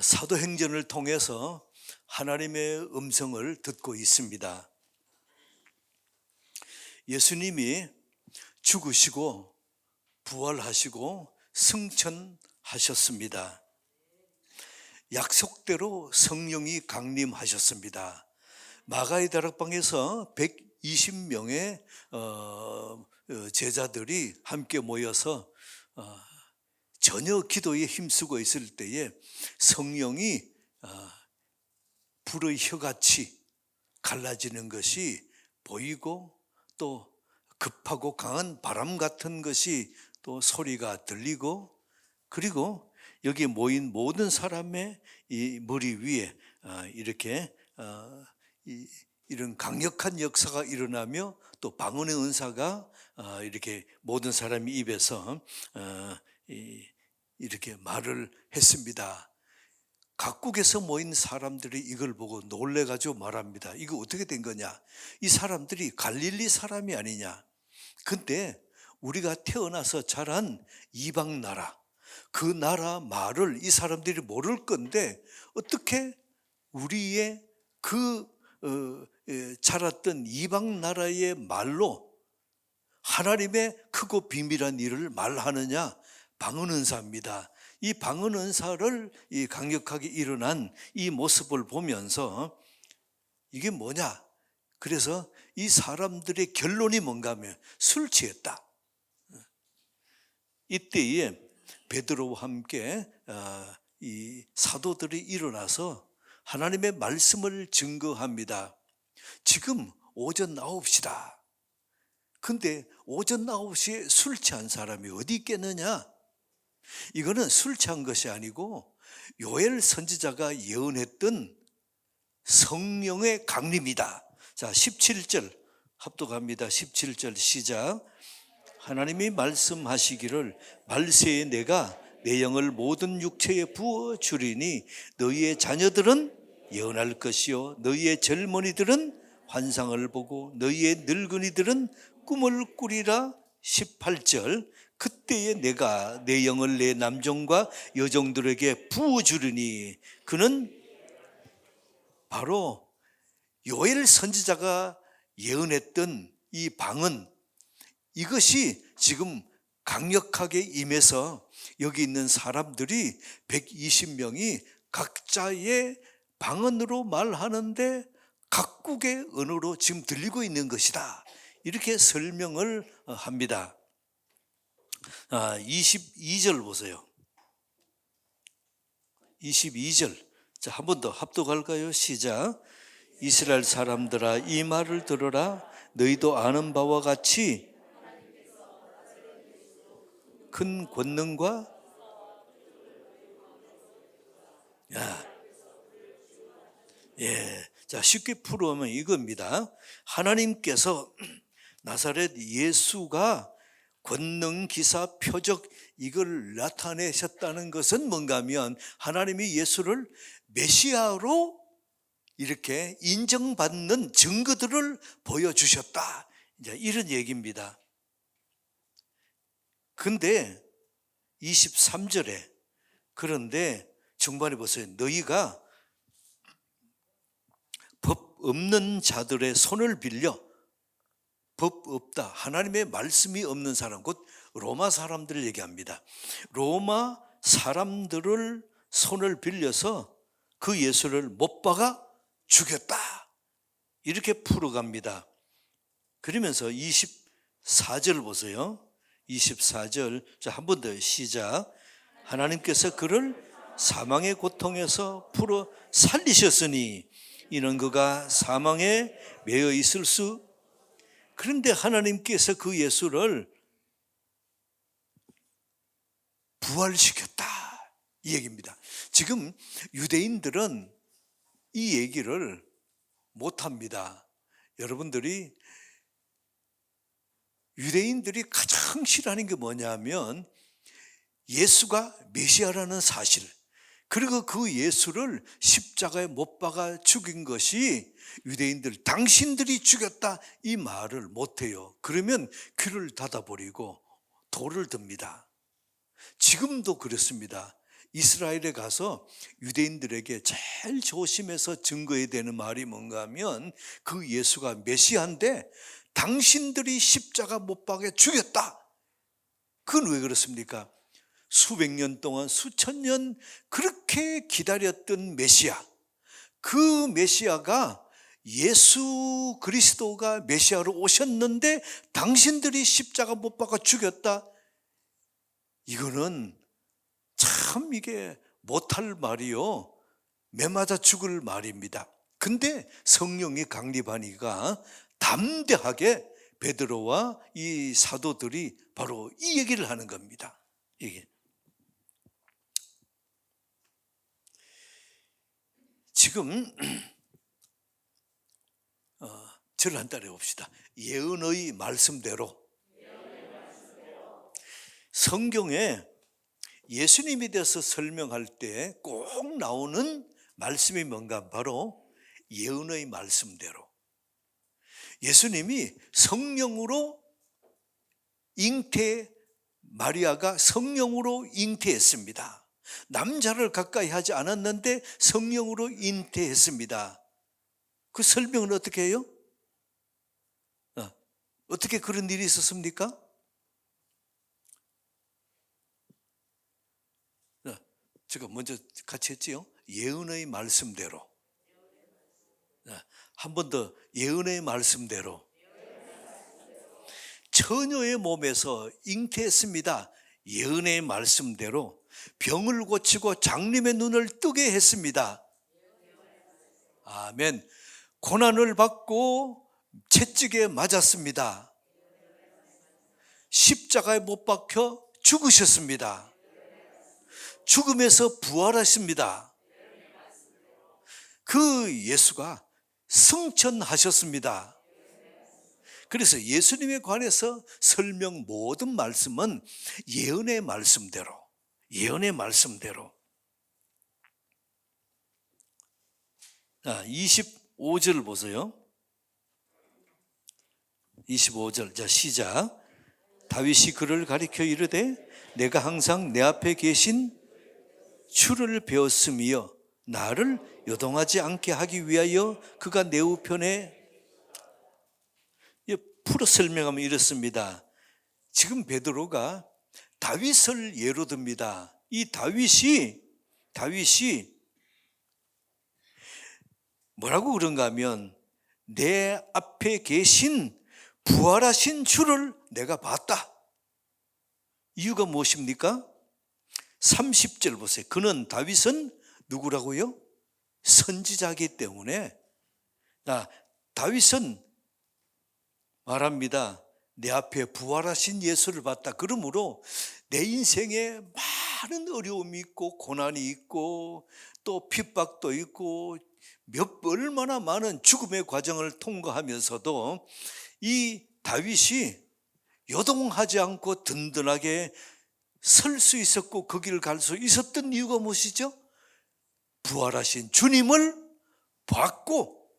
사도행전을 통해서 하나님의 음성을 듣고 있습니다. 예수님이 죽으시고 부활하시고 승천하셨습니다. 약속대로 성령이 강림하셨습니다. 마가의 다락방에서 120명의 제자들이 함께 모여서 전혀 기도에 힘쓰고 있을 때에 성령이 불의 혀같이 갈라지는 것이 보이고, 또 급하고 강한 바람 같은 것이 또 소리가 들리고, 그리고 여기 모인 모든 사람의 이 머리 위에 이렇게 이런 강력한 역사가 일어나며, 또 방언의 은사가 이렇게 모든 사람이 입에서 이렇게 말을 했습니다. 각국에서 모인 사람들이 이걸 보고 놀래가지고 말합니다. 이거 어떻게 된 거냐? 이 사람들이 갈릴리 사람이 아니냐? 근데 우리가 태어나서 자란 이방 나라, 그 나라 말을 이 사람들이 모를 건데 어떻게 우리의 자랐던 이방 나라의 말로 하나님의 크고 비밀한 일을 말하느냐? 방언 은사입니다. 이 방언 은사를 이 강력하게 일어난 이 모습을 보면서 이게 뭐냐? 그래서 이 사람들의 결론이 뭔가 하면 술 취했다. 이때에 베드로와 함께 이 사도들이 일어나서 하나님의 말씀을 증거합니다. 지금 오전 9시다. 근데 오전 9시에 술 취한 사람이 어디 있겠느냐? 이거는 술 취한 것이 아니고 요엘 선지자가 예언했던 성령의 강림이다. 자, 17절 합독합니다. 17절 시작. 하나님이 말씀하시기를 말세에 내가 내 영을 모든 육체에 부어 주리니 너희의 자녀들은 예언할 것이요 너희의 젊은이들은 환상을 보고 너희의 늙은이들은 꿈을 꾸리라. 18절 그때에 내가 내 영을 내 남종과 여종들에게 부어주리니 그는 바로 요엘 선지자가 예언했던 이 방언, 이것이 지금 강력하게 임해서 여기 있는 사람들이 120명이 각자의 방언으로 말하는데 각국의 언어로 지금 들리고 있는 것이다. 이렇게 설명을 합니다. 22절 보세요. 22절. 자, 한 번 더 합독할까요? 시작. 이스라엘 사람들아 이 말을 들어라. 너희도 아는 바와 같이 큰 권능과 자, 쉽게 풀어보면 이겁니다. 하나님께서 나사렛 예수가 권능, 기사, 표적 이걸 나타내셨다는 것은 뭔가 하면 하나님이 예수를 메시아로 이렇게 인정받는 증거들을 보여주셨다. 이제 이런 얘기입니다. 근데 23절에 그런데 중반에 보세요. 너희가 법 없는 자들의 손을 빌려, 법 없다, 하나님의 말씀이 없는 사람, 곧 로마 사람들을 얘기합니다. 로마 사람들을 손을 빌려서 그 예수를 못 박아 죽였다. 이렇게 풀어갑니다. 그러면서 24절 보세요. 24절. 자, 한 번 더 시작. 하나님께서 그를 사망의 고통에서 풀어 살리셨으니 이는 그가 사망에 매여 있을 수. 그런데 하나님께서 그 예수를 부활시켰다. 이 얘기입니다. 지금 유대인들은 이 얘기를 못합니다. 여러분들이 유대인들이 가장 싫어하는 게 뭐냐면 예수가 메시아라는 사실, 그리고 그 예수를 십자가에 못 박아 죽인 것이 유대인들, 당신들이 죽였다 이 말을 못해요. 그러면 귀를 닫아버리고 돌을 듭니다. 지금도 그렇습니다. 이스라엘에 가서 유대인들에게 제일 조심해서 증거해야 되는 말이 뭔가 하면 그 예수가 메시아인데 당신들이 십자가 못 박아 죽였다. 그건 왜 그렇습니까? 수백 년 동안 수천 년 그렇게 기다렸던 메시아, 그 메시아가 예수 그리스도가 메시아로 오셨는데 당신들이 십자가 못 박아 죽였다. 이거는 참 이게 못할 말이요, 매맞아 죽을 말입니다. 근데 성령이 강림하니까 담대하게 베드로와 이 사도들이 바로 이 얘기를 하는 겁니다. 이게 지금 저를 한 따라 봅시다. 예언의 말씀대로 성경에 예수님에 대해서 설명할 때 꼭 나오는 말씀이 뭔가 바로 예언의 말씀대로. 예수님이 성령으로 마리아가 성령으로 잉태했습니다. 남자를 가까이 하지 않았는데 성령으로 잉태했습니다. 그 설명은 어떻게 해요? 어떻게 그런 일이 있었습니까? 제가 먼저 같이 했지요. 예언의 말씀대로. 한 번 더, 예언의 말씀대로. 처녀의 몸에서 잉태했습니다. 예언의 말씀대로. 병을 고치고 장님의 눈을 뜨게 했습니다. 아멘. 고난을 받고 채찍에 맞았습니다. 십자가에 못 박혀 죽으셨습니다. 죽음에서 부활하십니다. 그 예수가 승천하셨습니다. 그래서 예수님에 관해서 설명 모든 말씀은 예언의 말씀대로, 예언의 말씀대로. 25절 보세요. 25절. 자, 시작. 다윗이 그를 가리켜 이르되 내가 항상 내 앞에 계신 주를 배웠으며 나를 요동하지 않게 하기 위하여 그가 내 우편에, 풀어 설명하면 이렇습니다. 지금 베드로가 다윗을 예로 듭니다. 이 다윗이 뭐라고 그런가 하면 내 앞에 계신 부활하신 주를 내가 봤다. 이유가 무엇입니까? 30절 보세요. 그는 다윗은 누구라고요? 선지자이기 때문에. 다윗은 말합니다. 내 앞에 부활하신 예수를 봤다. 그러므로 내 인생에 많은 어려움이 있고 고난이 있고 또 핍박도 있고 얼마나 많은 죽음의 과정을 통과하면서도 이 다윗이 요동하지 않고 든든하게 설 수 있었고 그 길을 갈 수 있었던 이유가 무엇이죠? 부활하신 주님을 봤고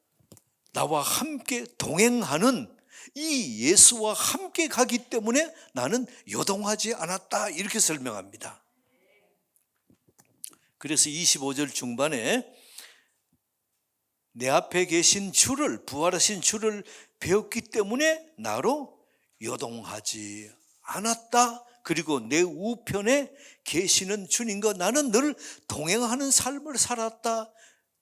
나와 함께 동행하는 이 예수와 함께 가기 때문에 나는 요동하지 않았다. 이렇게 설명합니다. 그래서 25절 중반에 내 앞에 계신 주를, 부활하신 주를 배웠기 때문에 나로 요동하지 않았다. 그리고 내 우편에 계시는 주님과 나는 늘 동행하는 삶을 살았다.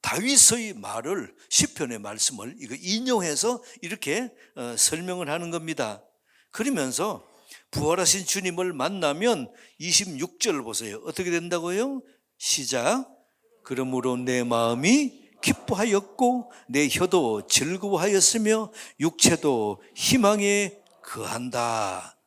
다윗의 말을, 시편의 말씀을 이거 인용해서 이렇게 설명을 하는 겁니다. 그러면서 부활하신 주님을 만나면 26절 보세요. 어떻게 된다고요? 시작. 그러므로 내 마음이 기뻐하였고 내 혀도 즐거워하였으며 육체도 희망에 거한다.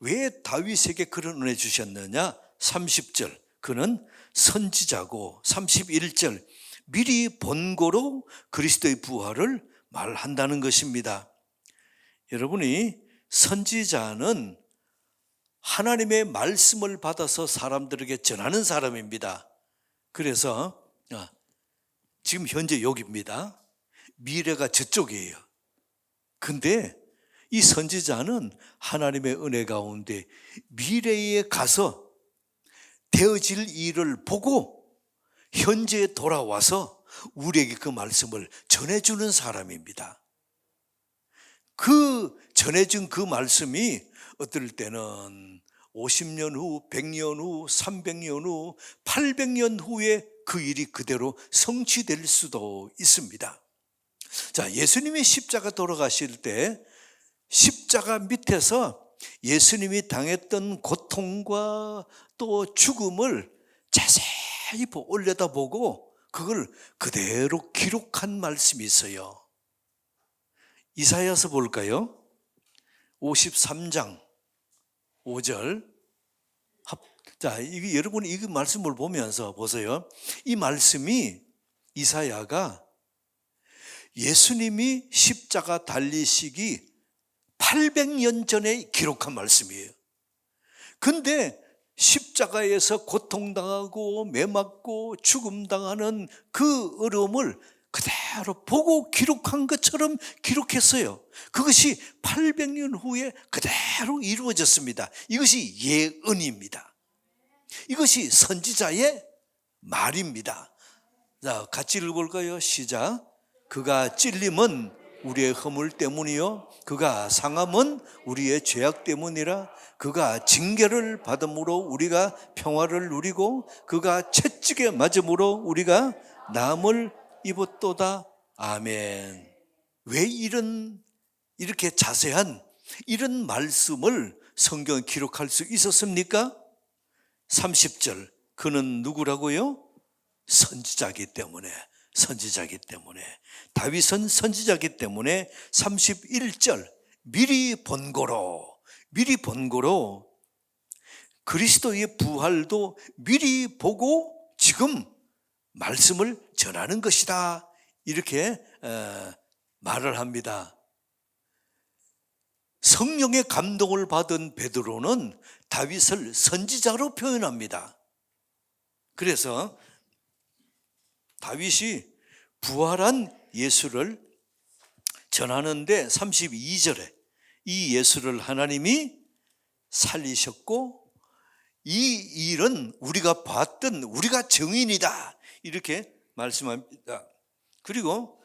왜 다윗에게 그런 은혜 주셨느냐? 30절 그는 선지자고, 31절 미리 본고로 그리스도의 부활을 말한다는 것입니다. 여러분이 선지자는 하나님의 말씀을 받아서 사람들에게 전하는 사람입니다. 그래서 지금 현재 여기입니다. 미래가 저쪽이에요. 근데 이 선지자는 하나님의 은혜 가운데 미래에 가서 되어질 일을 보고 현재에 돌아와서 우리에게 그 말씀을 전해주는 사람입니다. 그 전해준 그 말씀이 어떨 때는 50년 후, 100년 후, 300년 후, 800년 후에 그 일이 그대로 성취될 수도 있습니다. 자, 예수님이 십자가 돌아가실 때 십자가 밑에서 예수님이 당했던 고통과 또 죽음을 자세히 올려다보고 그걸 그대로 기록한 말씀이 있어요. 이사야서 볼까요? 53장 5절. 자, 여러분이 이 말씀을 보면서 보세요. 이 말씀이 이사야가 예수님이 십자가 달리시기 800년 전에 기록한 말씀이에요. 근데 십자가에서 고통당하고 매맞고 죽음당하는 그 어려움을 그대로 보고 기록한 것처럼 기록했어요. 그것이 800년 후에 그대로 이루어졌습니다. 이것이 예언입니다. 이것이 선지자의 말입니다. 자, 같이 읽어볼까요? 시작. 그가 찔림은 우리의 허물 때문이요 그가 상함은 우리의 죄악 때문이라. 그가 징계를 받음으로 우리가 평화를 누리고 그가 채찍에 맞음으로 우리가 나음을 입었도다. 아멘. 왜 이렇게 자세한 이런 말씀을 성경에 기록할 수 있었습니까? 30절. 그는 누구라고요? 선지자이기 때문에. 다윗은 선지자이기 때문에 31절. 미리 본 거로 그리스도의 부활도 미리 보고 지금 말씀을 전하는 것이다. 이렇게 말을 합니다. 성령의 감동을 받은 베드로는 다윗을 선지자로 표현합니다. 그래서 다윗이 부활한 예수를 전하는데 32절에 이 예수를 하나님이 살리셨고 이 일은 우리가 봤던 우리가 증인이다. 이렇게 말씀합니다. 그리고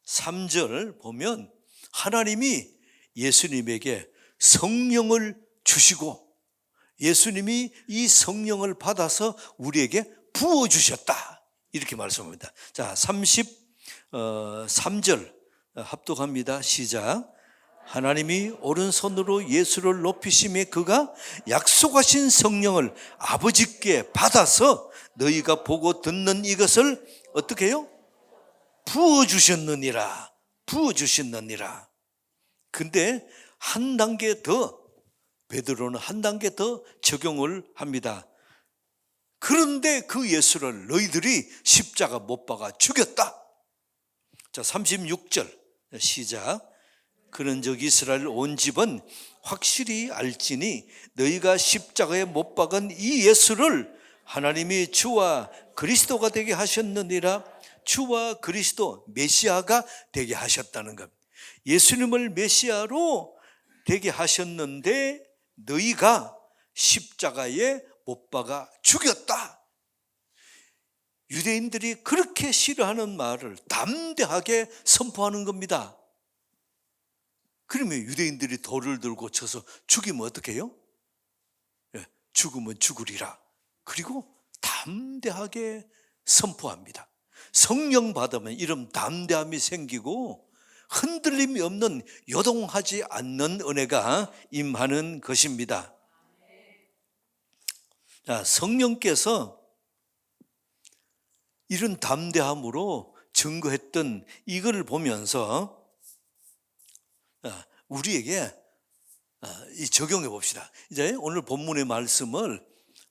33절 보면 하나님이 예수님에게 성령을 주시고 예수님이 이 성령을 받아서 우리에게 부어주셨다. 이렇게 말씀합니다. 자, 33절 합독합니다. 시작. 하나님이 오른손으로 예수를 높이심에 그가 약속하신 성령을 아버지께 받아서 너희가 보고 듣는 이것을 어떻게 해요? 부어주셨느니라. 근데 한 단계 더 베드로는 한 단계 더 적용을 합니다. 그런데 그 예수를 너희들이 십자가 못 박아 죽였다. 자, 36절 시작. 그런즉 이스라엘 온 집은 확실히 알지니 너희가 십자가에 못 박은 이 예수를 하나님이 주와 그리스도가 되게 하셨느니라. 주와 그리스도 메시아가 되게 하셨다는 것. 예수님을 메시아로 되게 하셨는데 너희가 십자가에 못 박아 죽였다. 유대인들이 그렇게 싫어하는 말을 담대하게 선포하는 겁니다. 그러면 유대인들이 돌을 들고 쳐서 죽이면 어떻게 해요? 죽으면 죽으리라. 그리고 담대하게 선포합니다. 성령 받으면 이런 담대함이 생기고 흔들림이 없는 요동하지 않는 은혜가 임하는 것입니다. 자, 성령께서 이런 담대함으로 증거했던 이걸 보면서 우리에게 적용해 봅시다. 이제 오늘 본문의 말씀을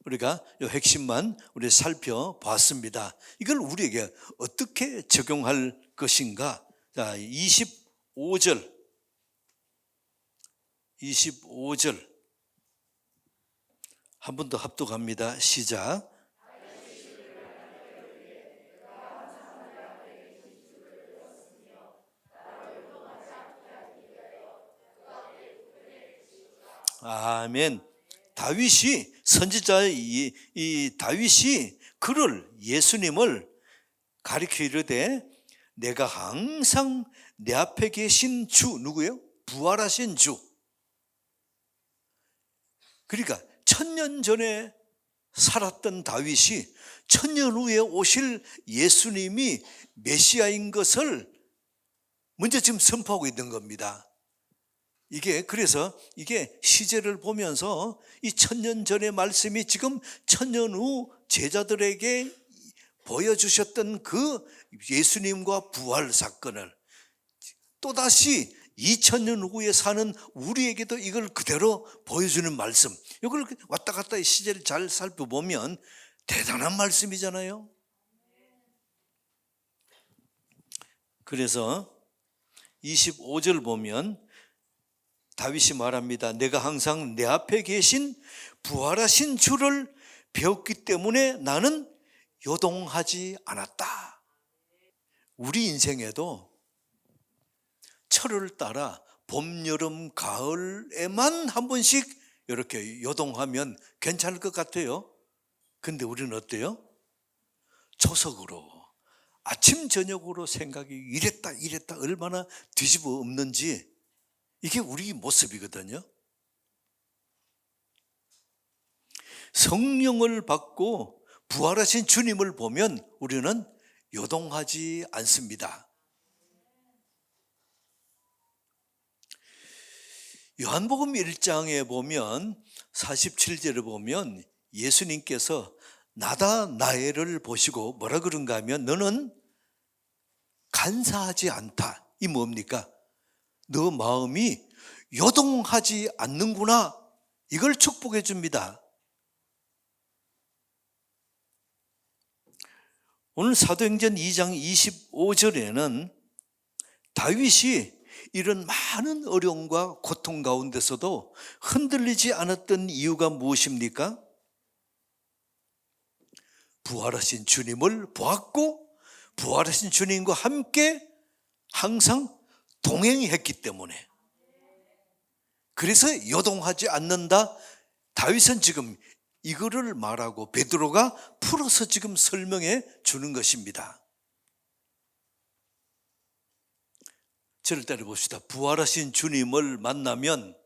우리가 핵심만 우리 살펴봤습니다. 이걸 우리에게 어떻게 적용할 것인가? 자, 25절 한 번 더 합독합니다. 시작. 아멘. 다윗이 선지자 이 다윗이 그를 예수님을 가리켜 이르되 내가 항상 내 앞에 계신 주 누구예요? 부활하신 주. 그러니까 1000년 전에 살았던 다윗이 1000년 후에 오실 예수님이 메시아인 것을 먼저 지금 선포하고 있는 겁니다. 그래서 이게 시제를 보면서 이 1000년 전의 말씀이 지금 1000년 후 제자들에게 보여주셨던 그 예수님과 부활 사건을 또다시 2000년 후에 사는 우리에게도 이걸 그대로 보여주는 말씀, 이걸 왔다 갔다 시제를 잘 살펴보면 대단한 말씀이잖아요. 그래서 25절 보면 다윗이 말합니다. 내가 항상 내 앞에 계신 부활하신 주를 배웠기 때문에 나는 요동하지 않았다. 우리 인생에도 철을 따라 봄, 여름, 가을에만 한 번씩 이렇게 요동하면 괜찮을 것 같아요. 근데 우리는 어때요? 초석으로 아침 저녁으로 생각이 이랬다 얼마나 뒤집어 엎는지, 이게 우리 모습이거든요. 성령을 받고 부활하신 주님을 보면 우리는 요동하지 않습니다. 요한복음 1장에 보면 47절에 보면 예수님께서 나다 나애를 보시고 뭐라 그런가 하면 너는 간사하지 않다. 이 뭡니까? 너 마음이 요동하지 않는구나. 이걸 축복해 줍니다. 오늘 사도행전 2장 25절에는 다윗이 이런 많은 어려움과 고통 가운데서도 흔들리지 않았던 이유가 무엇입니까? 부활하신 주님을 보았고 부활하신 주님과 함께 항상 동행했기 때문에, 그래서 요동하지 않는다. 다윗은 지금 이거를 말하고 베드로가 풀어서 지금 설명해 주는 것입니다. 저를 따라 봅시다. 부활하신 주님을 만나면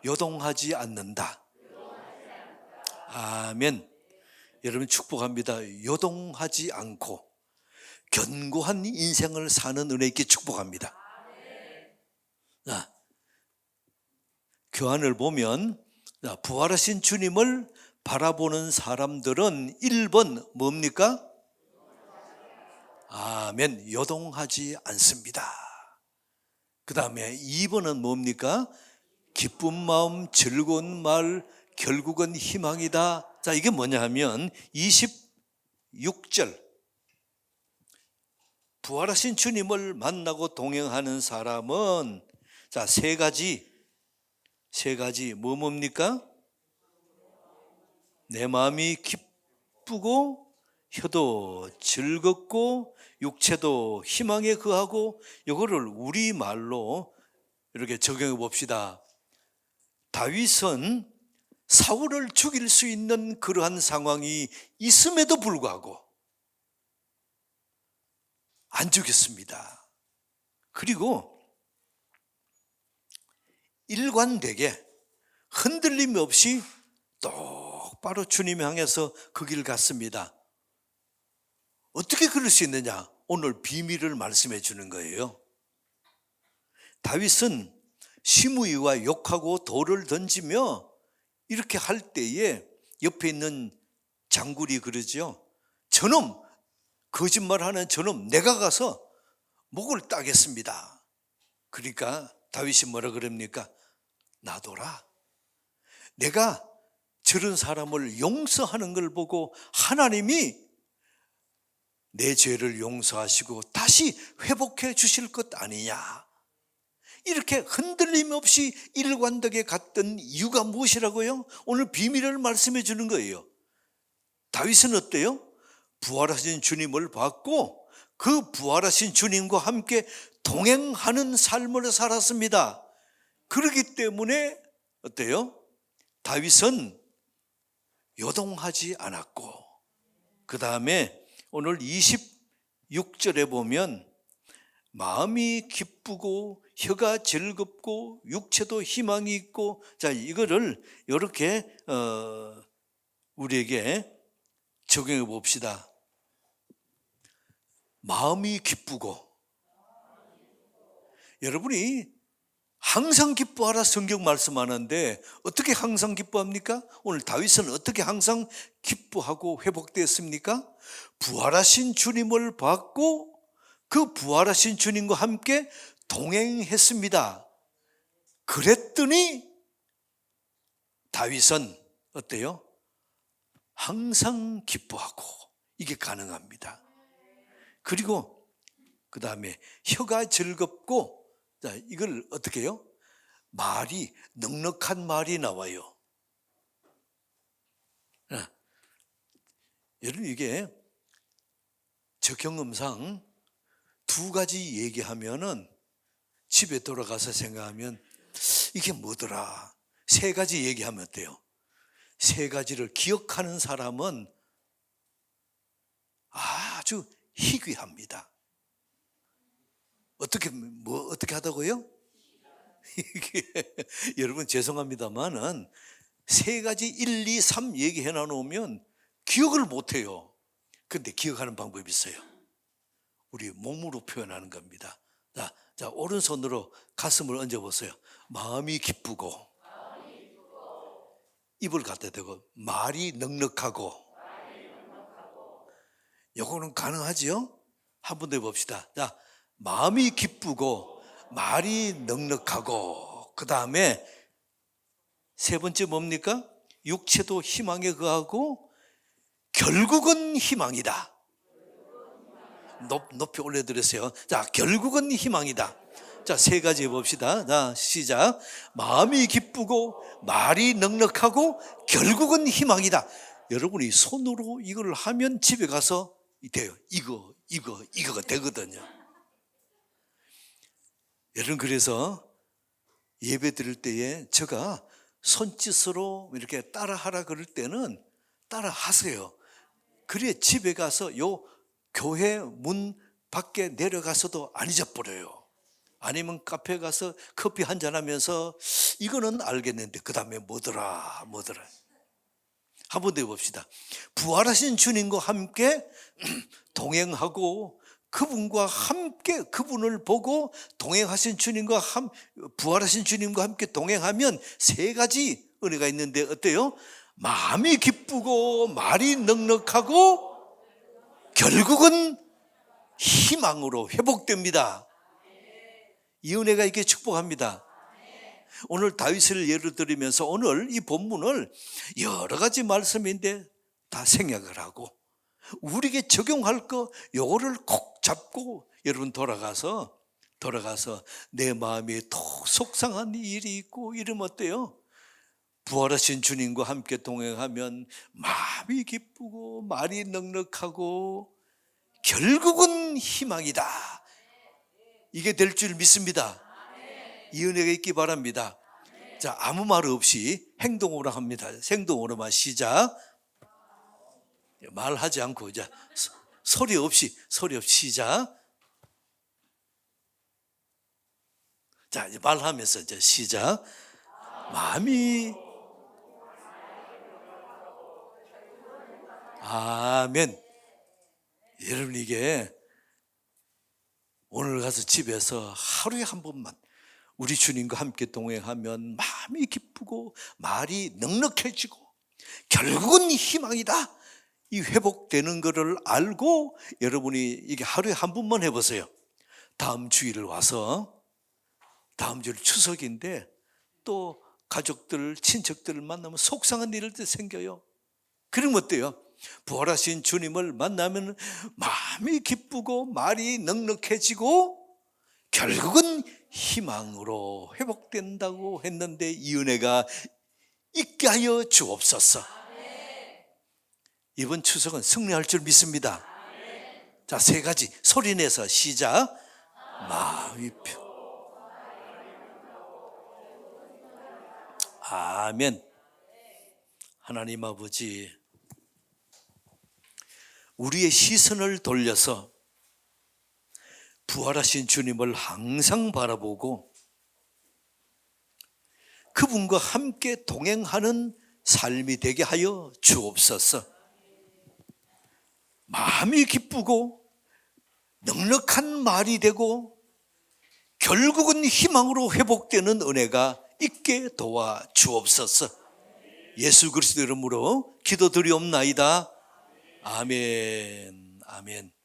요동하지 않는다. 아멘. 여러분 축복합니다. 요동하지 않고 견고한 인생을 사는 은혜 있게 축복합니다. 교환을 보면 부활하신 주님을 바라보는 사람들은 1번 뭡니까? 아멘. 요동하지 않습니다. 그 다음에 2번은 뭡니까? 기쁜 마음, 즐거운 말, 결국은 희망이다. 자, 이게 뭐냐 하면 26절. 부활하신 주님을 만나고 동행하는 사람은 자, 세 가지 뭡니까? 내 마음이 기쁘고 혀도 즐겁고 육체도 희망에 거하고, 이거를 우리말로 이렇게 적용해 봅시다. 다윗은 사울을 죽일 수 있는 그러한 상황이 있음에도 불구하고 안 죽였습니다. 그리고 일관되게 흔들림 없이 똑바로 주님 향해서 그 길 갔습니다. 어떻게 그럴 수 있느냐? 오늘 비밀을 말씀해 주는 거예요. 다윗은 시므이와 욕하고 돌을 던지며 이렇게 할 때에 옆에 있는 장굴이 그러죠. 저놈, 거짓말하는 저놈, 내가 가서 목을 따겠습니다. 그러니까 다윗이 뭐라 그럽니까? 놔둬라. 내가 저런 사람을 용서하는 걸 보고 하나님이 내 죄를 용서하시고 다시 회복해 주실 것 아니냐. 이렇게 흔들림 없이 일관되게 갔던 이유가 무엇이라고요? 오늘 비밀을 말씀해 주는 거예요. 다윗은 어때요? 부활하신 주님을 봤고 그 부활하신 주님과 함께 동행하는 삶을 살았습니다. 그렇기 때문에 어때요? 다윗은 요동하지 않았고, 그 다음에 오늘 26절에 보면 마음이 기쁘고 혀가 즐겁고 육체도 희망이 있고, 자, 이거를 이렇게 우리에게 적용해 봅시다. 마음이 기쁘고, 여러분이 항상 기뻐하라 성경 말씀하는데 어떻게 항상 기뻐합니까? 오늘 다윗은 어떻게 항상 기뻐하고 회복되었습니까? 부활하신 주님을 받고 그 부활하신 주님과 함께 동행했습니다. 그랬더니 다윗은 어때요? 항상 기뻐하고, 이게 가능합니다. 그리고 그 다음에 혀가 즐겁고, 자, 이걸 어떻게 해요? 말이, 넉넉한 말이 나와요. 여러분, 이게 저 경험상 두 가지 얘기하면은 집에 돌아가서 생각하면 이게 뭐더라? 세 가지 얘기하면 어때요? 세 가지를 기억하는 사람은 아주 희귀합니다. 어떻게 하다고요? 여러분 죄송합니다만은 세 가지 1, 2, 3 얘기해 놓으면 기억을 못 해요. 근데 기억하는 방법이 있어요. 우리 몸으로 표현하는 겁니다. 자, 오른손으로 가슴을 얹어 보세요. 마음이 기쁘고, 입을 갖다 대고, 말이 넉넉하고. 요거는 가능하지요? 한 번 더 해봅시다. 자, 마음이 기쁘고 말이 넉넉하고, 그 다음에 세 번째 뭡니까? 육체도 희망에 거하고 결국은 희망이다. 높이 올려드렸어요. 자, 결국은 희망이다. 자, 세 가지 해봅시다. 자, 시작. 마음이 기쁘고 말이 넉넉하고 결국은 희망이다. 여러분이 손으로 이걸 하면 집에 가서 돼요. 이거가 되거든요. 여러분, 그래서 예배 드릴 때에 제가 손짓으로 이렇게 따라하라 그럴 때는 따라하세요. 그래 집에 가서 요 교회 문 밖에 내려가서도 안 잊어버려요. 아니면 카페 가서 커피 한잔 하면서 이거는 알겠는데 그 다음에 뭐더라. 한번 더 해봅시다. 부활하신 주님과 함께 동행하고, 그분과 함께, 그분을 보고 동행하신 주님과 부활하신 주님과 함께 동행하면 세 가지 은혜가 있는데 어때요? 마음이 기쁘고 말이 넉넉하고 결국은 희망으로 회복됩니다. 이 은혜가 있게 축복합니다. 오늘 다윗을 예를 들으면서 오늘 이 본문을 여러 가지 말씀인데 다 생각을 하고 우리에게 적용할 거 요거를 콕 잡고 여러분 돌아가서 내 마음에 톡 속상한 일이 있고 이러면 어때요? 부활하신 주님과 함께 동행하면 마음이 기쁘고 말이 넉넉하고 결국은 희망이다. 이게 될 줄 믿습니다. 이 은혜가 있기 바랍니다. 자, 아무 말 없이 행동으로 합니다. 행동으로만 시작. 말하지 않고 이제 소리 없이 시작. 자, 이제 말하면서 이제 시작. 마음이 아멘. 여러분, 이게 오늘 가서 집에서 하루에 한 번만 우리 주님과 함께 동행하면 마음이 기쁘고 말이 넉넉해지고 결국은 희망이다. 이 회복되는 것을 알고 여러분이 이게 하루에 한 번만 해보세요. 다음 주일 와서, 다음 주일 추석인데 또 가족들, 친척들을 만나면 속상한 일들 생겨요. 그러면 어때요? 부활하신 주님을 만나면 마음이 기쁘고 말이 넉넉해지고 결국은 희망으로 회복된다고 했는데 이 은혜가 있게 하여 주옵소서. 이번 추석은 승리할 줄 믿습니다. 자, 세 가지 소리내서 시작. 마음이 아멘. 하나님 아버지, 우리의 시선을 돌려서 부활하신 주님을 항상 바라보고 그분과 함께 동행하는 삶이 되게 하여 주옵소서. 마음이 기쁘고 넉넉한 말이 되고 결국은 희망으로 회복되는 은혜가 있게 도와 주옵소서. 예수 그리스도 이름으로 기도드리옵나이다. 아멘. 아멘.